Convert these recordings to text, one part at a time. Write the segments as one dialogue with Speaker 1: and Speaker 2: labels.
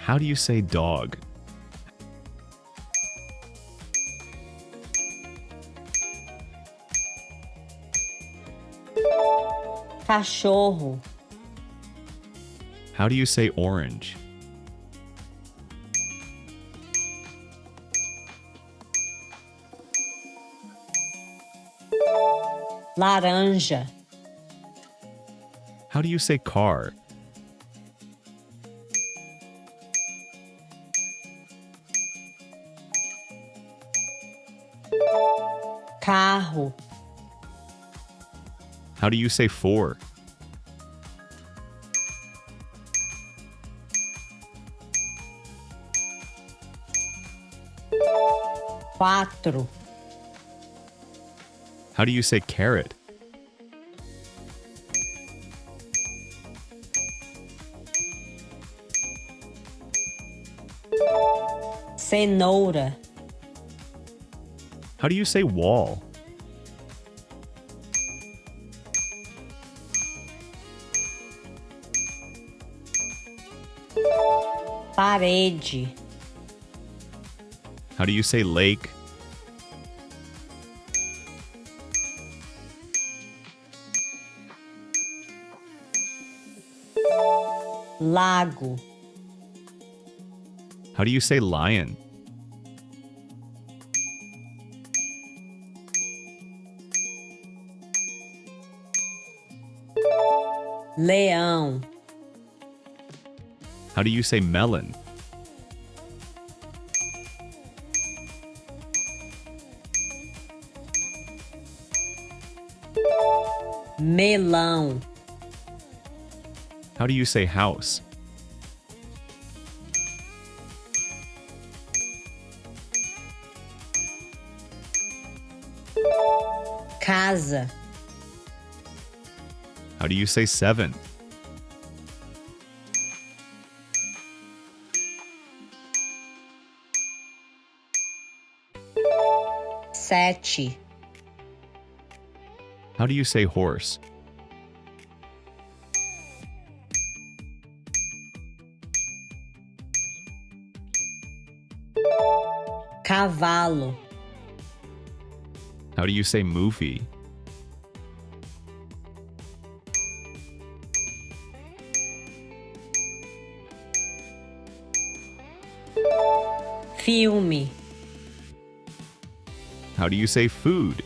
Speaker 1: How do you say dog?
Speaker 2: Cachorro.
Speaker 1: How do you say orange?
Speaker 2: Laranja.
Speaker 1: How do you say car?
Speaker 2: Carro.
Speaker 1: How do you say four?
Speaker 2: Quatro.
Speaker 1: How do you say carrot?
Speaker 2: Cenoura.
Speaker 1: How do you say wall?
Speaker 2: Parede.
Speaker 1: How do you say lake?
Speaker 2: Lago.
Speaker 1: How do you say lion?
Speaker 2: Leão.
Speaker 1: How do you say melon?
Speaker 2: Melão.
Speaker 1: How do you say house?
Speaker 2: Casa.
Speaker 1: How do you say seven?
Speaker 2: Sete.
Speaker 1: How do you say horse?
Speaker 2: Cavalo.
Speaker 1: How do you say movie?
Speaker 2: Filme.
Speaker 1: How do you say food?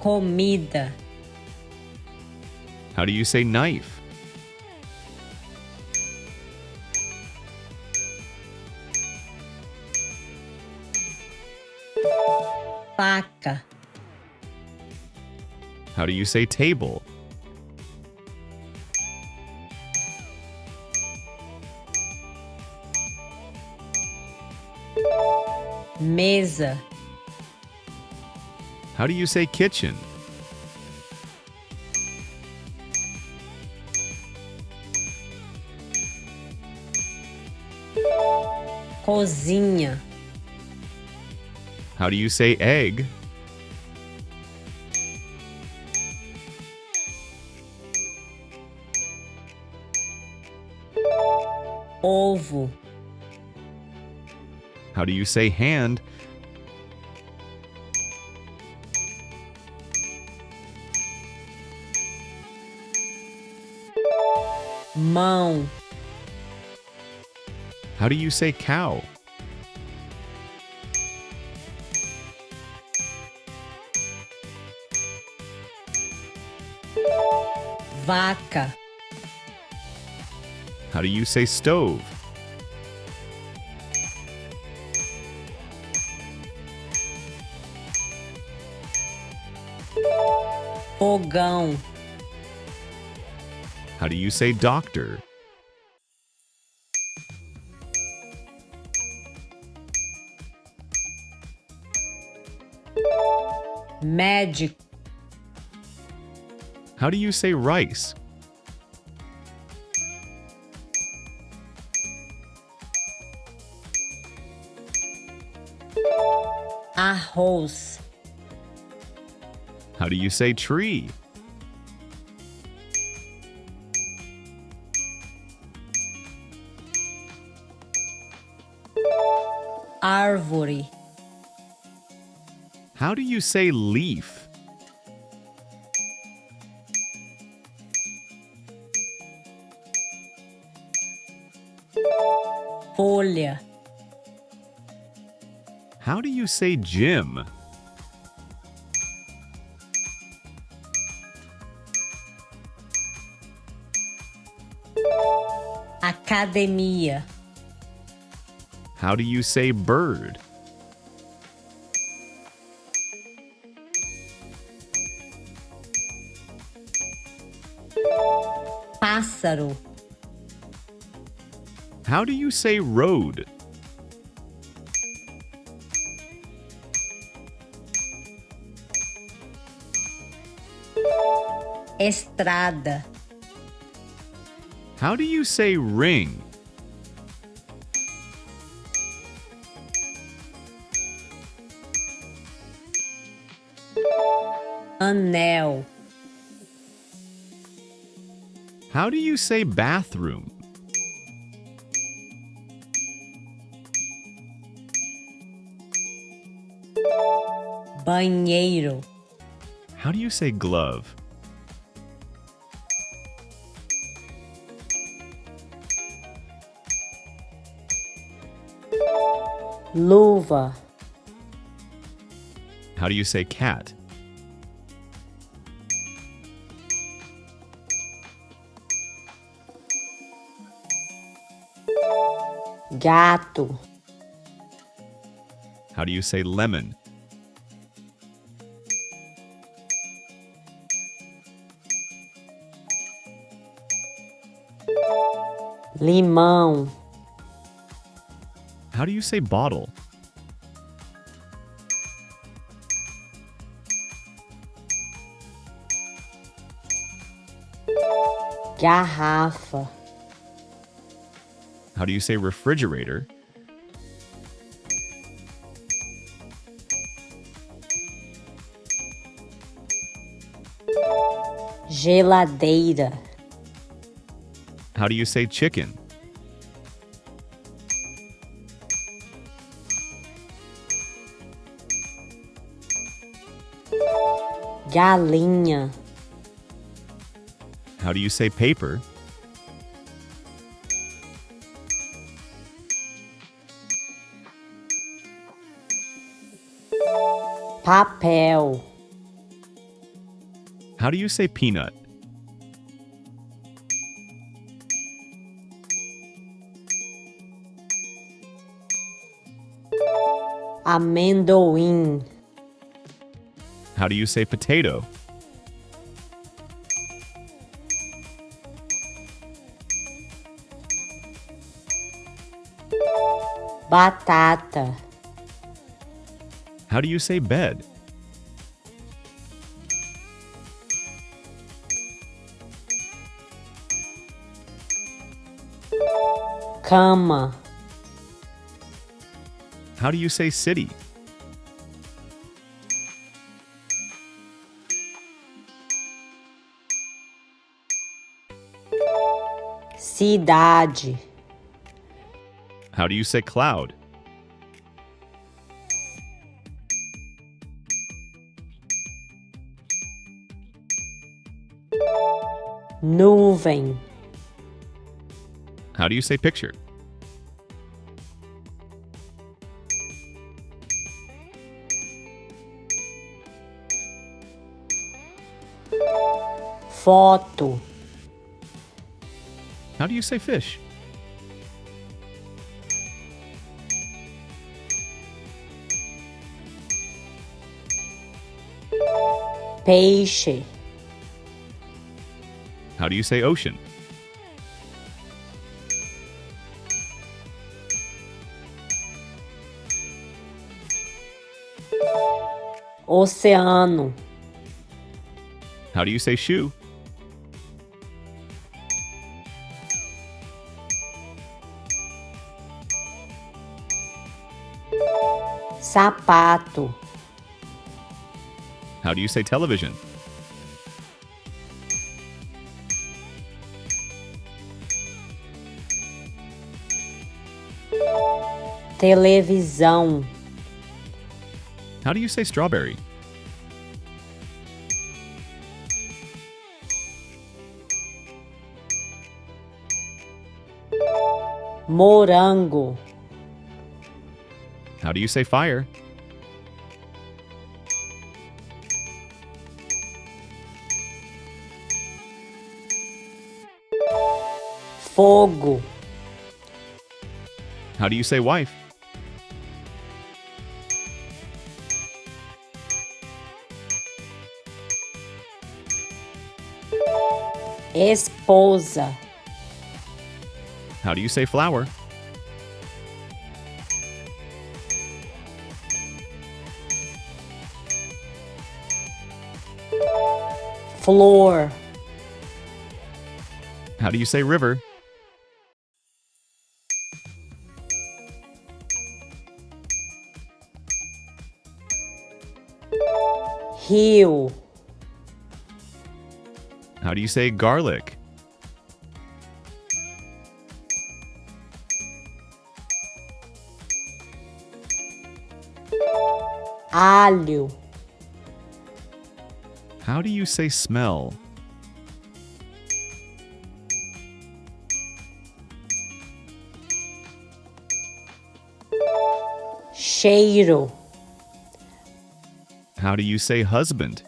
Speaker 2: Comida.
Speaker 1: How do you say knife?
Speaker 2: Faca.
Speaker 1: How do you say table?
Speaker 2: Mesa.
Speaker 1: How do you say kitchen?
Speaker 2: Cozinha.
Speaker 1: How do you say egg?
Speaker 2: Ovo.
Speaker 1: How do you say hand?
Speaker 2: Mão.
Speaker 1: How do you say cow?
Speaker 2: Vaca.
Speaker 1: How do you say stove?
Speaker 2: Fogão.
Speaker 1: How do you say doctor?
Speaker 2: Médico.
Speaker 1: How do you say rice?
Speaker 2: Arroz.
Speaker 1: How How do you say tree?
Speaker 2: árvore,
Speaker 1: How do you say leaf?
Speaker 2: folha,
Speaker 1: How do you say gym?
Speaker 2: academia,
Speaker 1: How do you say bird?
Speaker 2: pássaro,
Speaker 1: How do you say road?
Speaker 2: estrada,
Speaker 1: How do you say ring?
Speaker 2: anel,
Speaker 1: How do you say bathroom?
Speaker 2: banheiro,
Speaker 1: How do you say glove?
Speaker 2: luva,
Speaker 1: How do you say cat?
Speaker 2: gato,
Speaker 1: How do you say lemon?
Speaker 2: limão,
Speaker 1: How do you say bottle?
Speaker 2: garrafa,
Speaker 1: How do you say refrigerator?
Speaker 2: geladeira,
Speaker 1: How do you say chicken?
Speaker 2: galinha,
Speaker 1: How do you say paper?
Speaker 2: papel,
Speaker 1: How do you say peanut?
Speaker 2: amendoim,
Speaker 1: How do you say potato?
Speaker 2: batata,
Speaker 1: How do you say bed?
Speaker 2: cama,
Speaker 1: How do you say city?
Speaker 2: cidade,
Speaker 1: How do you say cloud?
Speaker 2: nuvem,
Speaker 1: How do you say picture?
Speaker 2: foto,
Speaker 1: How do you say fish?
Speaker 2: peixe,
Speaker 1: How do you say ocean?
Speaker 2: oceano,
Speaker 1: How do you say shoe?
Speaker 2: sapato,
Speaker 1: How do you say television?
Speaker 2: televisão,
Speaker 1: How do you say strawberry?
Speaker 2: morango,
Speaker 1: How do you say fire?
Speaker 2: fogo,
Speaker 1: How do you say wife?
Speaker 2: esposa,
Speaker 1: How do you say flower?
Speaker 2: flor,
Speaker 1: How do you say river?
Speaker 2: rio,
Speaker 1: How do you say garlic?
Speaker 2: alho,
Speaker 1: How do you say smell?
Speaker 2: cheiro,
Speaker 1: How do you say husband?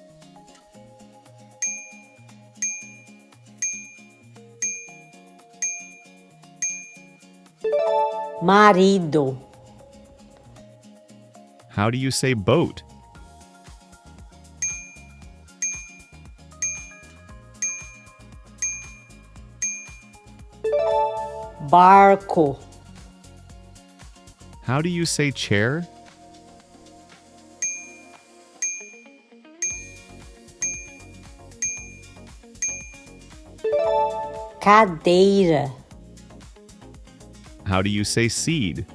Speaker 2: marido,
Speaker 1: How do you say boat?
Speaker 2: barco,
Speaker 1: How do you say chair?
Speaker 2: cadeira,
Speaker 1: How do you say seed?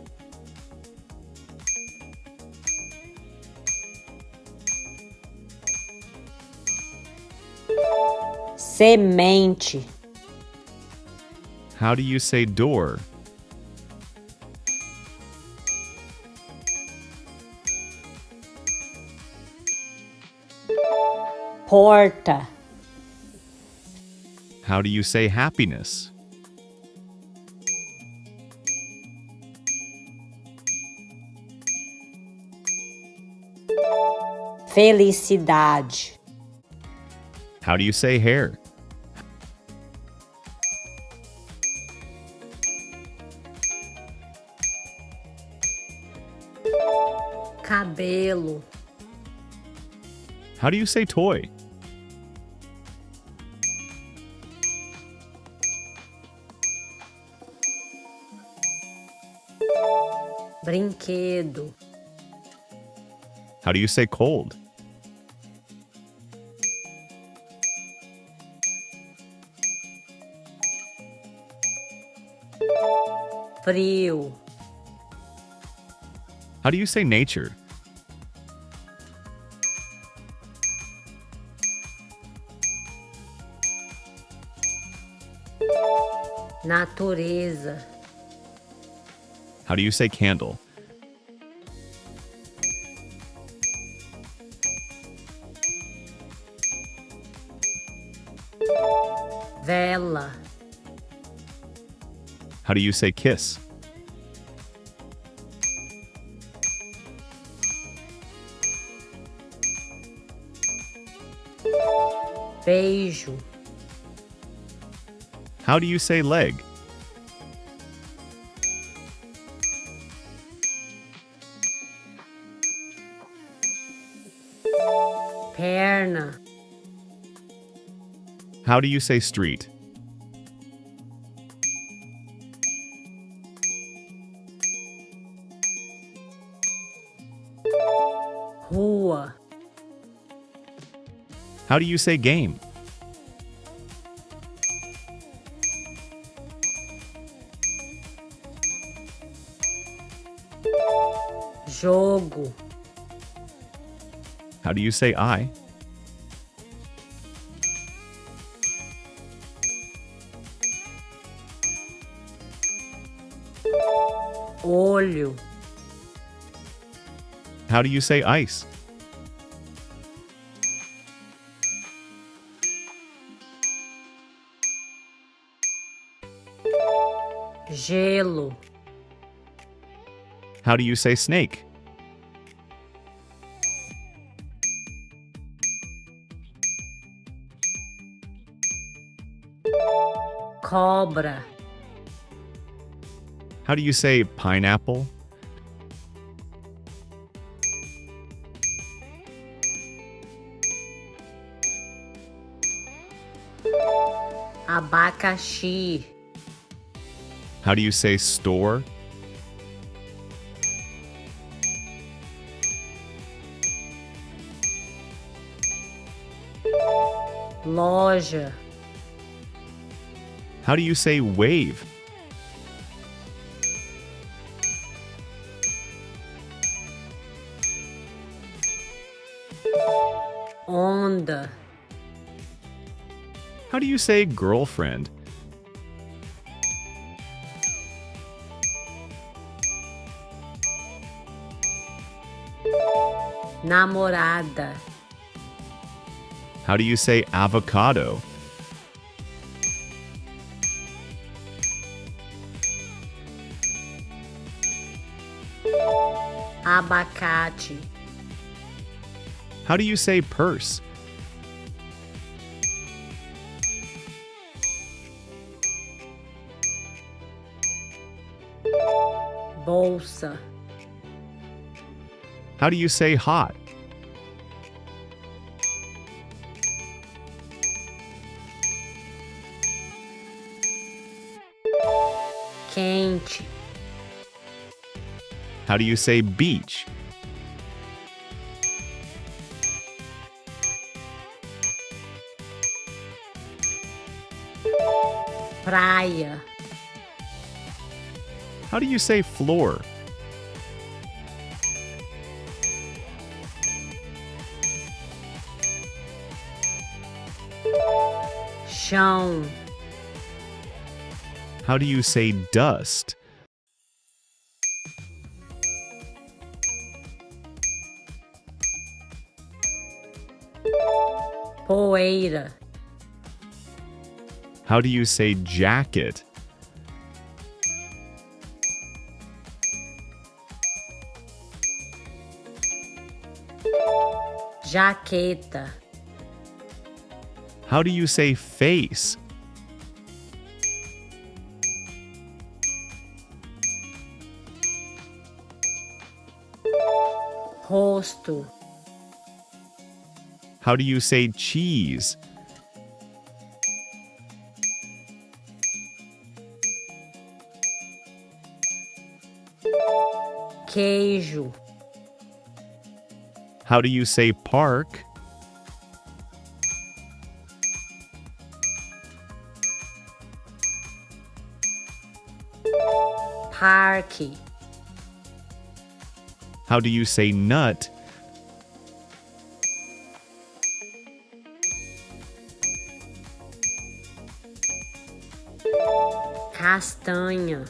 Speaker 2: semente,
Speaker 1: How do you say door?
Speaker 2: porta,
Speaker 1: How do you say happiness?
Speaker 2: felicidade,
Speaker 1: How do you say hair?
Speaker 2: cabelo,
Speaker 1: How do you say toy?
Speaker 2: brinquedo,
Speaker 1: How do you say cold?
Speaker 2: frio,
Speaker 1: How do you say nature?
Speaker 2: natureza,
Speaker 1: How do you say candle?
Speaker 2: vela,
Speaker 1: How do you say kiss?
Speaker 2: beijo,
Speaker 1: How do you say leg?
Speaker 2: perna,
Speaker 1: How do you say street?
Speaker 2: rua,
Speaker 1: How do you say game?
Speaker 2: jogo,
Speaker 1: How do you say I?
Speaker 2: olho,
Speaker 1: How do you say ice?
Speaker 2: gelo,
Speaker 1: How do you say snake?
Speaker 2: cobra,
Speaker 1: How do you say pineapple?
Speaker 2: abacaxi,
Speaker 1: How do you say store?
Speaker 2: loja,
Speaker 1: How do you say wave?
Speaker 2: onda,
Speaker 1: How do you say girlfriend?
Speaker 2: namorada,
Speaker 1: How do you say avocado?
Speaker 2: abacate,
Speaker 1: How do you say purse?
Speaker 2: bolsa,
Speaker 1: How do you say hot?
Speaker 2: quente,
Speaker 1: How do you say beach?
Speaker 2: praia,
Speaker 1: How do you say floor?
Speaker 2: chão,
Speaker 1: How do you say dust?
Speaker 2: poeira,
Speaker 1: How do you say jacket?
Speaker 2: jaqueta,
Speaker 1: How do you say face?
Speaker 2: rosto,
Speaker 1: How do you say cheese?
Speaker 2: queijo,
Speaker 1: How do you say park?
Speaker 2: parque,
Speaker 1: How do you say nut?
Speaker 2: castanha,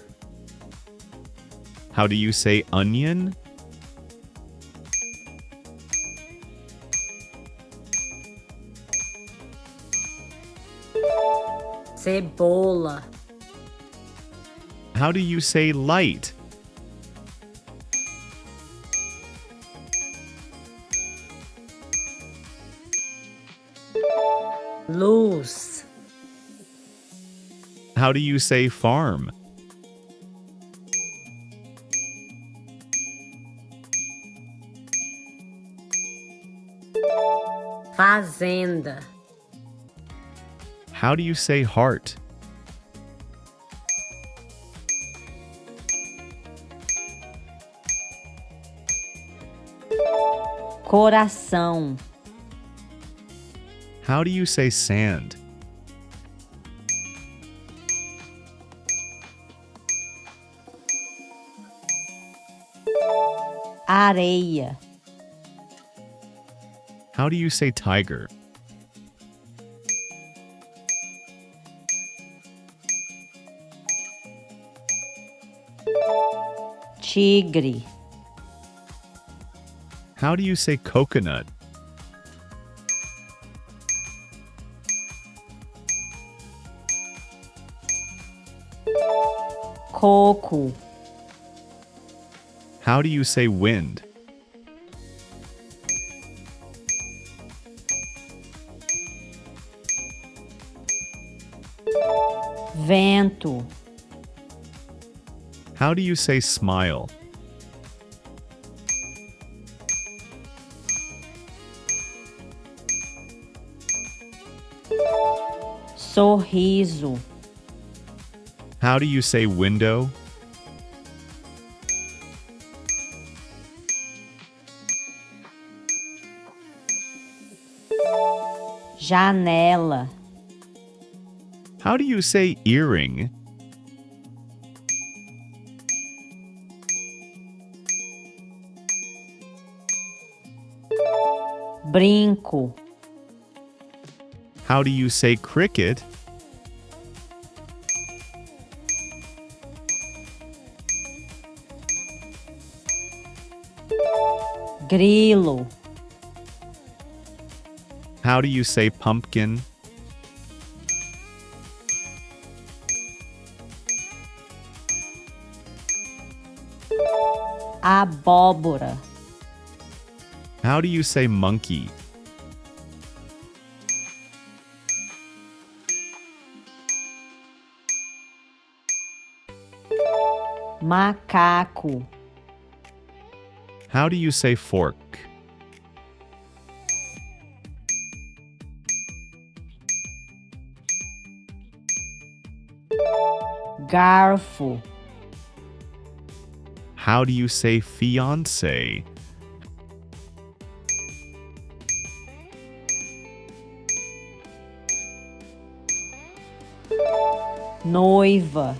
Speaker 1: How do you say onion?
Speaker 2: cebola,
Speaker 1: How do you say light?
Speaker 2: luz,
Speaker 1: How do you say farm?
Speaker 2: fazenda,
Speaker 1: How do you say heart?
Speaker 2: coração,
Speaker 1: How do you say sand?
Speaker 2: areia,
Speaker 1: How do you say tiger?
Speaker 2: tigre,
Speaker 1: How do you say coconut?
Speaker 2: coco,
Speaker 1: How do you say wind?
Speaker 2: vento,
Speaker 1: How do you say smile?
Speaker 2: sorriso,
Speaker 1: How do you say window?
Speaker 2: janela,
Speaker 1: How do you say earring?
Speaker 2: brinco,
Speaker 1: How do you say cricket?
Speaker 2: grilo,
Speaker 1: How do you say pumpkin?
Speaker 2: abóbora,
Speaker 1: How do you say monkey?
Speaker 2: macaco,
Speaker 1: How do you say fork?
Speaker 2: garfo,
Speaker 1: How do you say fiance?
Speaker 2: noiva,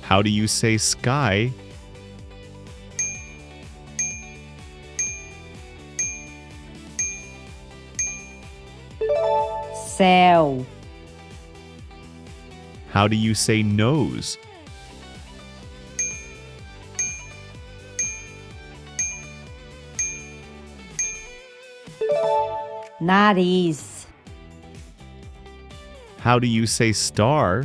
Speaker 1: How do you say sky?
Speaker 2: céu,
Speaker 1: How do you say nose?
Speaker 2: nariz,
Speaker 1: How do you say star?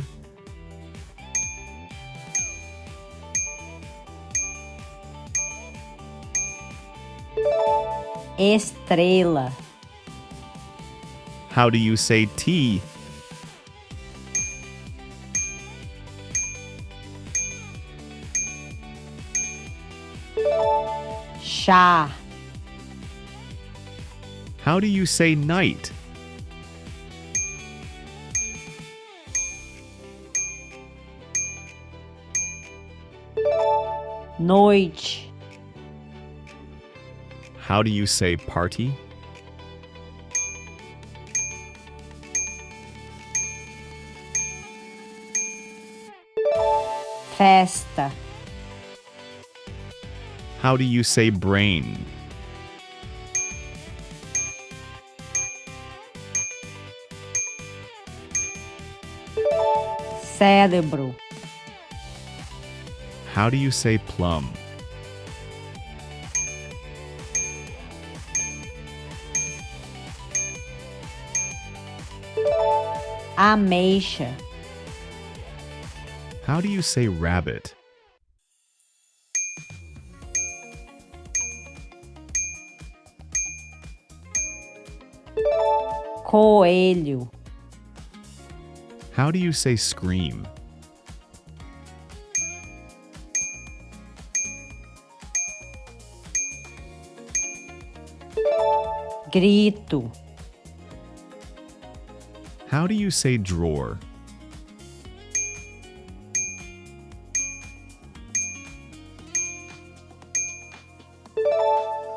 Speaker 2: estrela,
Speaker 1: How do you say tea?
Speaker 2: chá,
Speaker 1: How do you say night?
Speaker 2: noite,
Speaker 1: How do you say party?
Speaker 2: festa,
Speaker 1: How do you say brain?
Speaker 2: cérebro,
Speaker 1: How do you say plum?
Speaker 2: ameixa,
Speaker 1: How do you say rabbit?
Speaker 2: coelho,
Speaker 1: How do you say scream?
Speaker 2: grito,
Speaker 1: How do you say drawer?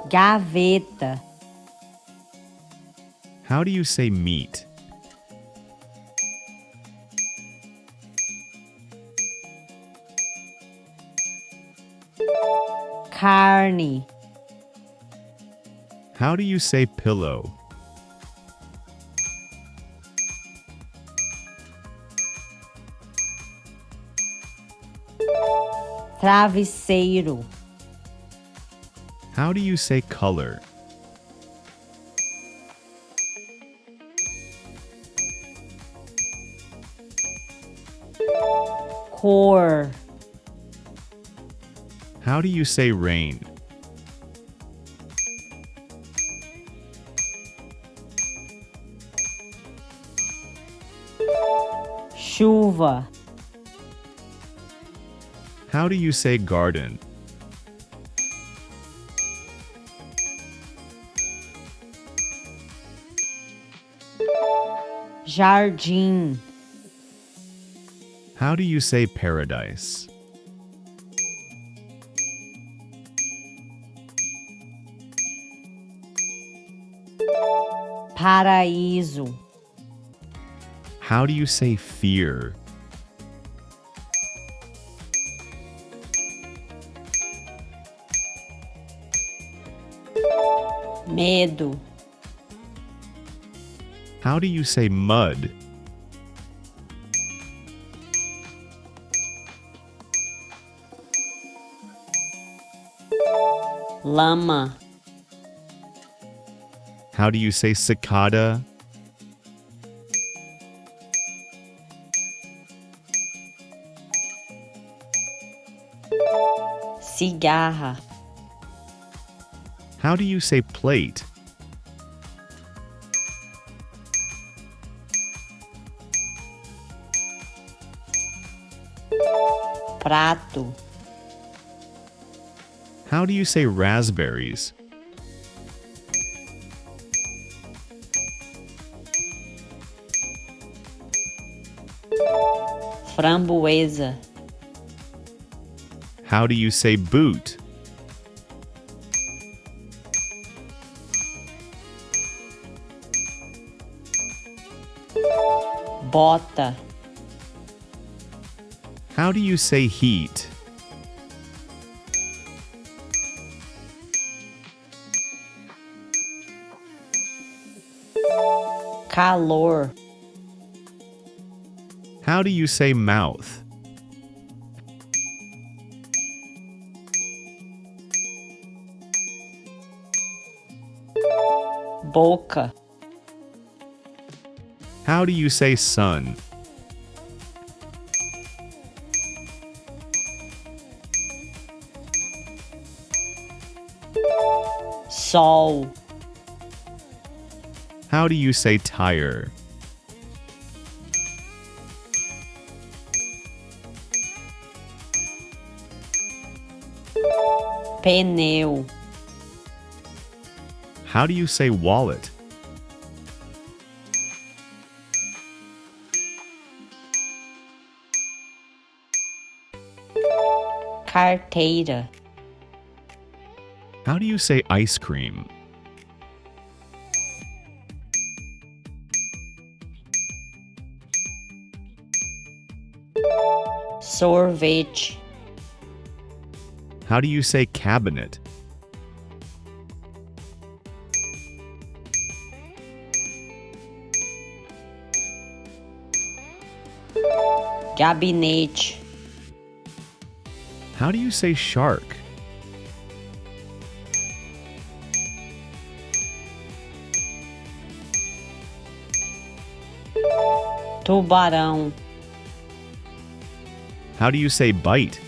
Speaker 2: gaveta,
Speaker 1: How do you say meat?
Speaker 2: carne,
Speaker 1: How do you say pillow?
Speaker 2: travesseiro,
Speaker 1: How do you say color?
Speaker 2: cor,
Speaker 1: How do you say rain?
Speaker 2: chuva,
Speaker 1: How do you say garden?
Speaker 2: jardim,
Speaker 1: How do you say paradise?
Speaker 2: paraíso,
Speaker 1: How do you say fear?
Speaker 2: medo,
Speaker 1: How do you say mud?
Speaker 2: lama,
Speaker 1: How do you say cicada?
Speaker 2: cigarra,
Speaker 1: How do you say plate?
Speaker 2: prato,
Speaker 1: How do you say raspberries?
Speaker 2: framboesa,
Speaker 1: How do you say boot?
Speaker 2: bota,
Speaker 1: How do you say heat?
Speaker 2: calor,
Speaker 1: How do you say mouth?
Speaker 2: boca,
Speaker 1: How do you say sun?
Speaker 2: sol,
Speaker 1: How do you say tire?
Speaker 2: pneu,
Speaker 1: How do you say wallet?
Speaker 2: carteira,
Speaker 1: How do you say ice cream?
Speaker 2: sorvete,
Speaker 1: How do you say cabinet?
Speaker 2: gabinete,
Speaker 1: How do you say shark?
Speaker 2: tubarão,
Speaker 1: How do you say bite?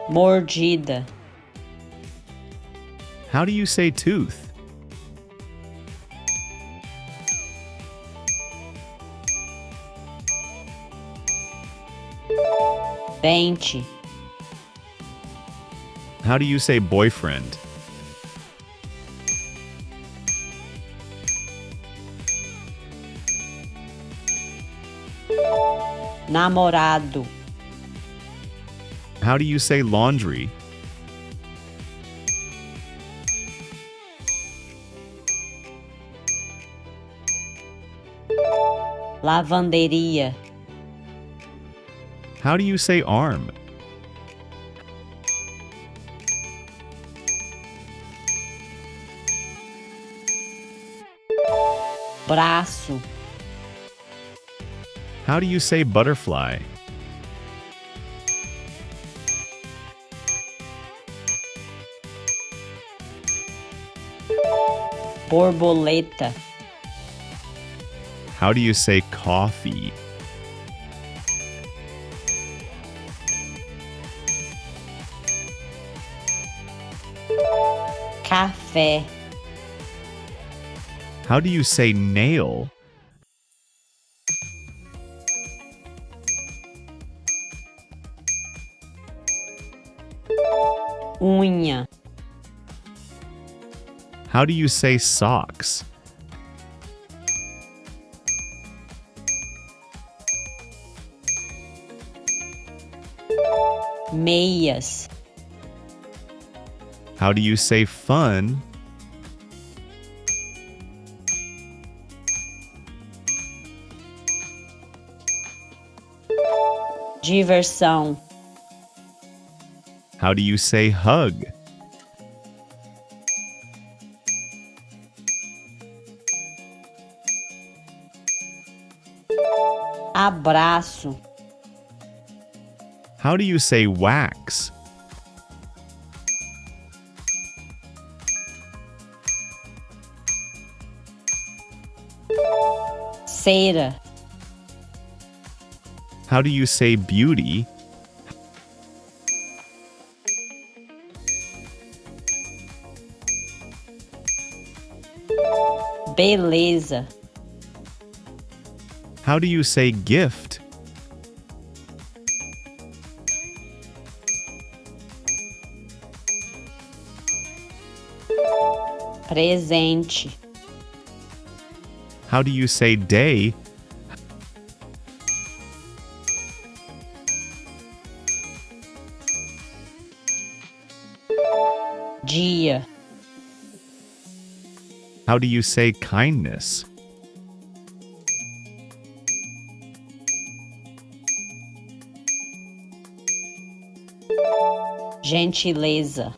Speaker 2: mordida,
Speaker 1: How do you say tooth?
Speaker 2: dente,
Speaker 1: How do you say boyfriend?
Speaker 2: namorado,
Speaker 1: How do you say laundry?
Speaker 2: lavanderia,
Speaker 1: How do you say arm?
Speaker 2: braço,
Speaker 1: How do you say butterfly?
Speaker 2: borboleta,
Speaker 1: How do you say coffee?
Speaker 2: café,
Speaker 1: How do you say nail?
Speaker 2: unha,
Speaker 1: How do you say socks?
Speaker 2: meias,
Speaker 1: How do you say fun?
Speaker 2: diversão,
Speaker 1: How do you say hug?
Speaker 2: abraço,
Speaker 1: How do you say wax?
Speaker 2: cera,
Speaker 1: How do you say beauty?
Speaker 2: beleza,
Speaker 1: How do you say gift?
Speaker 2: presente,
Speaker 1: How do you say day?
Speaker 2: dia,
Speaker 1: How do you say kindness?
Speaker 2: gentileza.